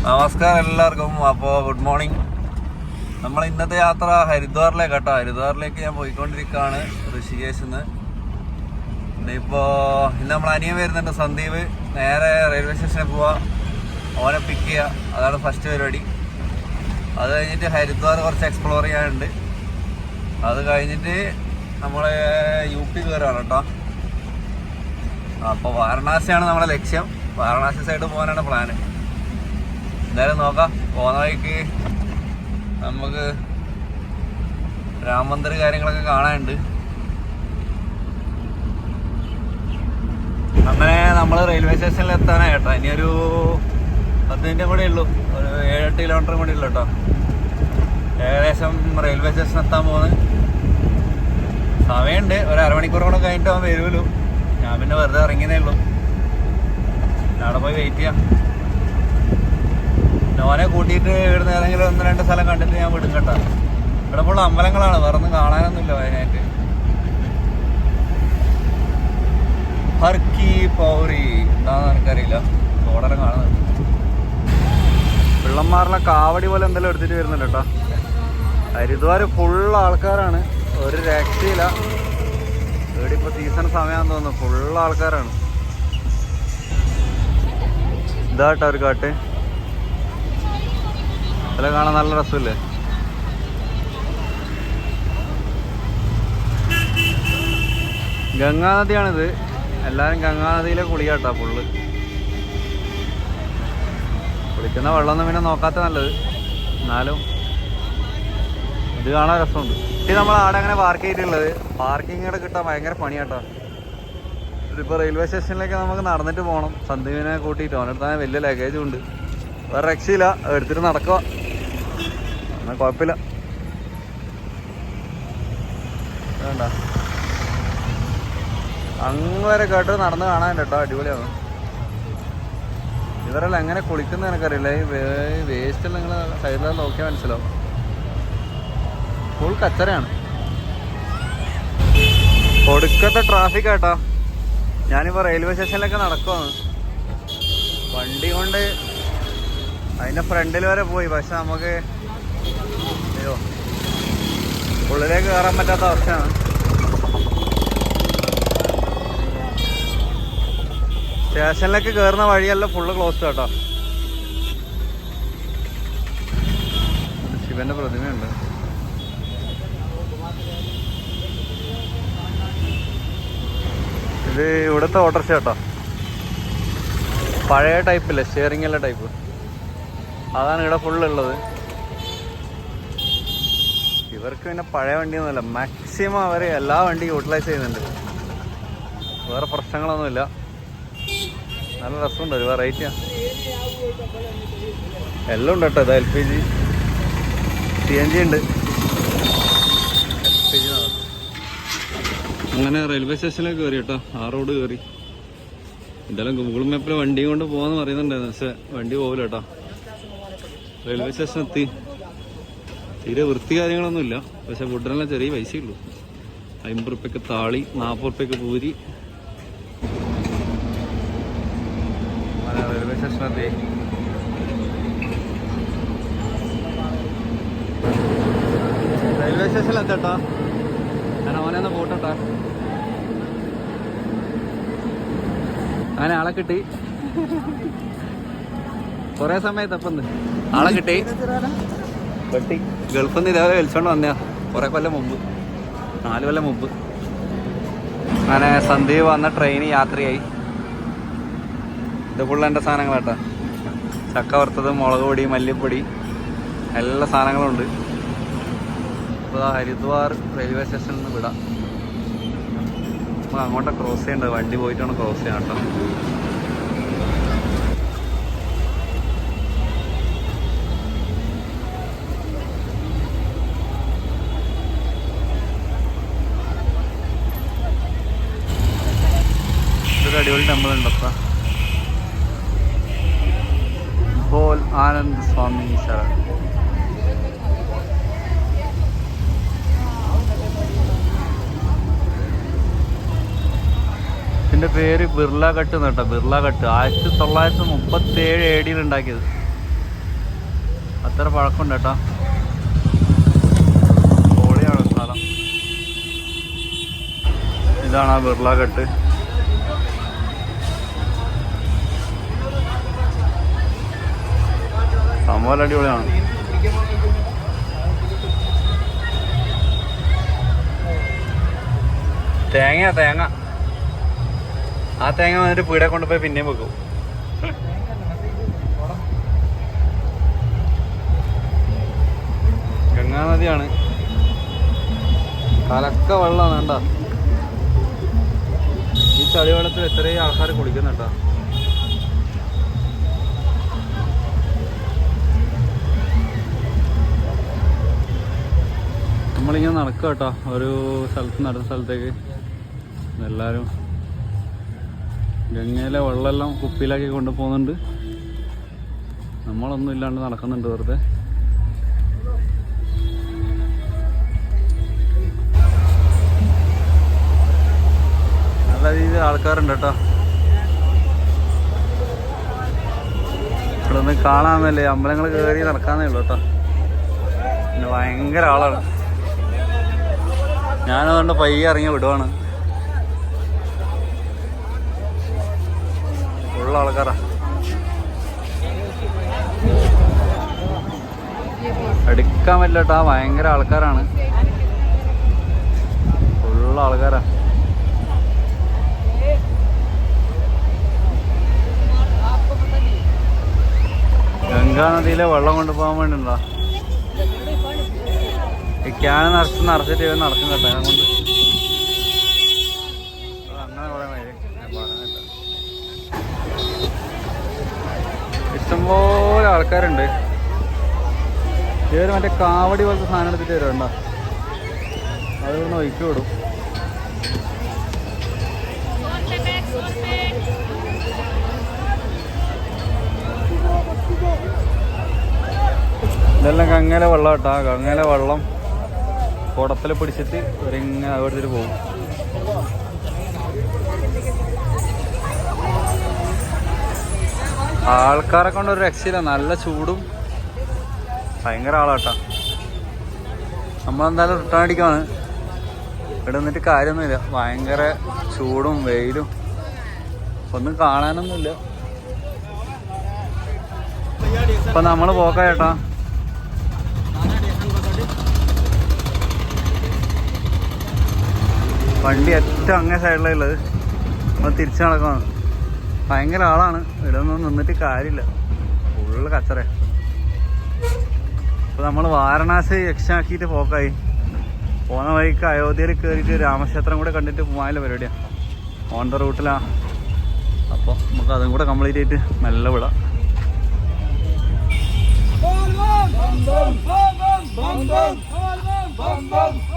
നമസ്കാരം എല്ലാവർക്കും. അപ്പോൾ ഗുഡ് മോർണിംഗ്. നമ്മൾ ഇന്നത്തെ യാത്ര ഹരിദ്വാറിലേക്ക് കേട്ടോ. ഹരിദ്വാറിലേക്ക് ഞാൻ പോയിക്കൊണ്ടിരിക്കുകയാണ് ഋഷികേശിൽ നിന്ന്. ഇന്ന് നമ്മൾ അനിയൻ വരുന്നുണ്ട്, സന്ദീപ്. നേരെ റെയിൽവേ സ്റ്റേഷനിൽ പോവുക, ഓനെ പിക്ക് ചെയ്യുക, അതാണ് ഫസ്റ്റ് പരിപാടി. അത് കഴിഞ്ഞിട്ട് ഹരിദ്വാർ കുറച്ച് എക്സ്പ്ലോർ ചെയ്യാനുണ്ട്. അത് കഴിഞ്ഞിട്ട് നമ്മൾ UP കയറുകയാണ് കേട്ടോ. അപ്പോൾ വാരണാസിയാണ് നമ്മുടെ ലക്ഷ്യം. വാരണാസി സൈഡ് പോകാനാണ് പ്ലാന്. എന്തായാലും നോക്കാം. പോകുന്ന വഴിക്ക് നമുക്ക് രാം മന്ദിർ കാര്യങ്ങളൊക്കെ കാണാനുണ്ട്. അങ്ങനെ നമ്മൾ റെയിൽവേ സ്റ്റേഷനിൽ എത്താനായി കേട്ടോ. ഇനിയൊരു 10 മിനിറ്റും കൂടെ ഉള്ളൂ, ഒരു 7-8 കിലോമീറ്ററും കൂടി ഉള്ളൂ കേട്ടോ. ഏകദേശം റെയിൽവേ സ്റ്റേഷൻ എത്താൻ പോകുന്നത്. സമയമുണ്ട്, ഒരു അരമണിക്കൂർ കൂടെ കഴിഞ്ഞിട്ട് അവൻ വരുമല്ലോ. ഞാൻ പിന്നെ വെറുതെ ഇറങ്ങിയതേ ഉള്ളൂ. അവിടെ പോയി വെയിറ്റ് ചെയ്യാം. ഓനെ കൂട്ടിയിട്ട് ഇവിടുന്ന് ഏതെങ്കിലും 1-2 സ്ഥലം കണ്ടിട്ട് ഞാൻ വിടും കേട്ടോ. ഇവിടെ ഫുള്ള് അമ്പലങ്ങളാണ്, വേറെ ഒന്നും കാണാനൊന്നുമില്ല വയനാട്ട്. ഹർക്കി പൗറി എന്താണെന്ന് എനിക്കറിയില്ല, ബോർഡെല്ലാം കാണുന്നത്. പിള്ളന്മാരിലെ കാവടി പോലെ എന്തെങ്കിലും എടുത്തിട്ട് വരുന്നുണ്ട് കേട്ടോ. ഹരിദ്വാർ ഫുള്ള് ആൾക്കാരാണ്, ഒരു രക്ഷയില്ല. ഇവിടെ ഇപ്പോൾ സീസൺ സമയമാണെന്ന് തോന്നുന്നു, ഫുള്ള് ആൾക്കാരാണ്. ഇതാട്ടോ ഒരു കാട്ട്, അല്ല കാണാൻ നല്ല രസമില്ലേ. ഗംഗാനദിയാണിത്. എല്ലാവരും ഗംഗാനദിയിലെ കുളിയാട്ടാ ഫുള്ള്. കുളിക്കുന്ന വെള്ളമൊന്നും പിന്നെ നോക്കാത്ത നല്ലത്, എന്നാലും ഇത് കാണാൻ രസമുണ്ട്. ഇത് നമ്മൾ അവിടെ അങ്ങനെ പാർക്ക് ചെയ്തിട്ടുള്ളത്, പാർക്കിംഗ് കൂടെ കിട്ടാൻ ഭയങ്കര പണിയാട്ടോ. ഇതിപ്പോൾ റെയിൽവേ സ്റ്റേഷനിലേക്ക് നമുക്ക് നടന്നിട്ട് പോകണം. സന്ദീപിനെ കൂട്ടിയിട്ട് അവനെടുത്താൽ വലിയ ലഗേജും ഉണ്ട്. വേറെ രക്ഷയില്ല, എടുത്തിട്ട് നടക്കുക, എന്നാൽ കുഴപ്പമില്ല. വേണ്ട അങ്ങ് വരെ കേട്ട് നടന്ന് കാണാൻ കേട്ടോ, അടിപൊളിയാണ്. ഇവരെല്ലാം എങ്ങനെ കുളിക്കുന്ന എനിക്കറിയില്ല. ഈ വേസ്റ്റെല്ലാം നിങ്ങൾ സൈഡിലെല്ലാം നോക്കിയാൽ മനസ്സിലാവും. ഫുൾ കച്ചറയാണ്. ഒടുക്കത്തെ ട്രാഫിക് ആട്ടോ. ഞാനിപ്പോൾ റെയിൽവേ സ്റ്റേഷനിലൊക്കെ നടക്കുവാണ്. വണ്ടി കൊണ്ട് അതിൻ്റെ ഫ്രണ്ടിൽ വരെ പോയി, പക്ഷെ നമുക്ക് അയ്യോ ഉള്ളിലേക്ക് കയറാൻ പറ്റാത്ത അവസ്ഥയാണ്. സ്റ്റേഷനിലേക്ക് കയറുന്ന വഴിയെല്ലാം ഫുള്ള് ക്ലോസ് കേട്ടോ. ശിവന്റെ പ്രതിമയുണ്ട്. ഇത് ഇവിടുത്തെ ഓട്ടോറിക്ഷ കേട്ടോ, പഴയ ടൈപ്പില്ലേ, സ്റ്റിയറിംഗ് ഉള്ള ടൈപ്പ്, അതാണ് ഇവിടെ ഫുള്ളുള്ളത്. ഇവർക്ക് പിന്നെ പഴയ വണ്ടിയൊന്നുമില്ല, മാക്സിമം അവർ എല്ലാ വണ്ടിയും യൂട്ടിലൈസ് ചെയ്യുന്നുണ്ട്. വേറെ പ്രശ്നങ്ങളൊന്നുമില്ല, നല്ല രസമുണ്ട്, ഒരു വെറൈറ്റിയാണ്. എല്ലാം ഉണ്ട് കേട്ടോ. ഇത് LPG CNG ഉണ്ട്. അങ്ങനെ റെയിൽവേ സ്റ്റേഷനിലേക്ക് കയറി കേട്ടോ. ആ റോഡ് കയറി. എന്തായാലും ഗൂഗിൾ മാപ്പിൽ വണ്ടിയും കൊണ്ട് പോകാമെന്ന് പറയുന്നുണ്ടായിരുന്നു, പക്ഷെ വണ്ടി പോകില്ല കേട്ടോ. റെയിൽവേ സ്റ്റേഷൻ എത്തി. തീരെ വൃത്തി കാര്യങ്ങളൊന്നുമില്ല, പക്ഷെ ഫുഡിനെല്ലാം ചെറിയ പൈസയുള്ളൂ. 50 റുപ്യക്ക് താളി, 40 റുപ്യക്ക് പൂരി. റെയിൽവേ സ്റ്റേഷനെത്തി. റെയിൽവേ സ്റ്റേഷനിലെത്തട്ടോ. ഞാൻ അവനെ ഒന്ന് പോട്ടെട്ടാ. അങ്ങനെ ആളെ കിട്ടി, കുറേ സമയത്തപ്പം ആളെ കിട്ടി. ഗൾഫിൽ നിന്ന് ഇതേപോലെ വിളിച്ചോണ്ട് വന്നയാ കുറേ കൊല്ലം മുമ്പ്, 4 കൊല്ലം മുമ്പ്. അങ്ങനെ സന്ദീപ് വന്ന ട്രെയിന് യാത്രയായി. ഇത് ഫുള്ള് എൻ്റെ സാധനങ്ങളാട്ടാ. ചക്ക വറുത്തത്, മുളക് പൊടി, മല്ലിപ്പൊടി, എല്ലാ സാധനങ്ങളും ഉണ്ട്. ഇപ്പോൾ ഹരിദ്വാർ റെയിൽവേ സ്റ്റേഷനിൽ നിന്ന് വിടാം. നമുക്ക് അങ്ങോട്ട് ക്രോസ് ചെയ്യേണ്ടത്, വണ്ടി പോയിട്ടാണ് ക്രോസ് ചെയ്യാം കേട്ടോ. ഇതൊരു അടിപൊളി ടെമ്പിൾ ഉണ്ടപ്പാ. ബോൽ ആനന്ദ് സ്വാമി ശരൺ. ഇതിൻ്റെ പേര് ബിർള ഘട്ട് എന്ന് കേട്ടോ. ബിർള ഘട്ട് 1937 AD ഉണ്ടാക്കിയത്. അത്ര പഴക്കമുണ്ട് കേട്ടോ. പൊളിയാണ് സ്ഥലം. ഇതാണ് ആ ബിർള ഘട്ട്. സംഭവം അടിപൊളിയാണ്. തേങ്ങ ആ തേങ്ങ വന്നിട്ട് പീടെ കൊണ്ടുപോയി പിന്നെയും വെക്കും. ഗംഗാ നദിയാണ്. കലക്ക വെള്ളമാണ് കണ്ട. ഈ ചളിവെള്ളത്തിൽ എത്രയും ആൾക്കാർ കുളിക്കുന്നുണ്ടോ. നമ്മളിങ്ങനെ നടക്കുക കേട്ടോ, ഒരു സ്ഥലത്ത് നിന്ന് അടുത്ത സ്ഥലത്തേക്ക്. എല്ലാവരും ഗംഗയിലെ വെള്ളമെല്ലാം കുപ്പിയിലാക്കി കൊണ്ടുപോകുന്നുണ്ട്. നമ്മളൊന്നും ഇല്ലാണ്ട് നടക്കുന്നുണ്ട് വെറുതെ. നല്ല രീതിയിൽ ആൾക്കാരുണ്ട് കേട്ടോ. ഇവിടെ ഒന്ന് കാണാമെന്നല്ലേ, അമ്പലങ്ങൾ കയറി നടക്കാന്നേ ഉള്ളൂ കേട്ടോ. പിന്നെ ഭയങ്കര ആളാണ്. ഞാനതുകൊണ്ട് പയ്യെ ഇറങ്ങി വിടുവാണ്. ഉള്ള ആൾക്കാരാ. എടുക്കാൻ പറ്റില്ല കേട്ടോ, ഭയങ്കര ആൾക്കാരാണ്. ഉള്ള ആൾക്കാരാ. ഗംഗാ നദിയിലെ വെള്ളം കൊണ്ടുപോകാൻ വേണ്ടിണ്ടോ ഈ ക്യാൻ നിറച്ചിട്ട് ഇവൻ നടക്കും കേട്ടോ. അതുകൊണ്ട് അങ്ങനെ പറയാൻ പറയുന്നില്ല. ഇഷ്ടംപോലെ ആൾക്കാരുണ്ട്. ഇവര് മറ്റേ കാവടി പോലത്തെ സാധനം എടുത്തിട്ട് വരുന്നുണ്ടോ, അതൊന്ന് ഒഴിച്ചു വിടും. ഇതെല്ലാം ഗംഗയിലെ വെള്ളം കേട്ടോ. ഗംഗയിലെ വെള്ളം കുടത്തിൽ പിടിച്ചിട്ട് ഇവരിങ്ങനെ അവിടുത്തെ പോകും. ആൾക്കാരെ കൊണ്ട് ഒരു രക്ഷയില്ല. നല്ല ചൂടും ഭയങ്കര ആളാട്ടാ. നമ്മളെന്തായാലും റിട്ടേൺ അടിക്കാണ്. ഇവിടെ നിന്നിട്ട് കാര്യമൊന്നുമില്ല. ഭയങ്കര ചൂടും വെയിലും ഒന്നും കാണാനൊന്നുമില്ല. ഇപ്പൊ നമ്മള് പോക്കാം ചേട്ടാ. വണ്ടി ഏറ്റവും അങ്ങേ സൈഡിലുള്ളത്. നമ്മൾ തിരിച്ചു നടക്കണം. ഭയങ്കര ആളാണ്. ഇവിടെ ഒന്നും നിന്നിട്ട് കാര്യമില്ല. ഫുള്ള് കച്ചറ. ഇപ്പോൾ നമ്മൾ വാരണാസി എക്സ്റ്റാക്കിയിട്ട് പോക്കായി. പോകുന്ന വഴിക്ക് അയോധ്യയിൽ കയറിയിട്ട് രാമക്ഷേത്രം കൂടെ കണ്ടിട്ട് പോകാനുള്ള പരിപാടിയാണ്. ഓൺ ദ റൂട്ടിലാണ്. അപ്പോൾ നമുക്ക് അതും കൂടെ കംപ്ലീറ്റ് ചെയ്തിട്ട് മെല്ലെ വിടാം.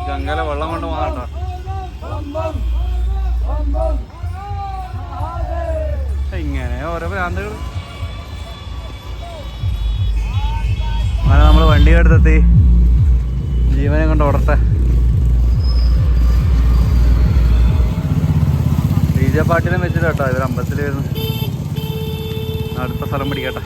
ഗംഗയിലെ വെള്ളം കൊണ്ട് പോകാട്ടോ. ഇങ്ങനെ ഓരോ ഭ്രാന്തകൾ. അങ്ങനെ നമ്മൾ വണ്ടി എടുത്തെത്തി. ജീവനെ കൊണ്ട് ഓടട്ടെ. DJ പാട്ടിലും വെച്ചിട്ട് കേട്ടോ. ഇവർ അമ്പലത്തിൽ വരുന്നു. അടുത്ത സ്ഥലം പിടിക്കട്ടെ.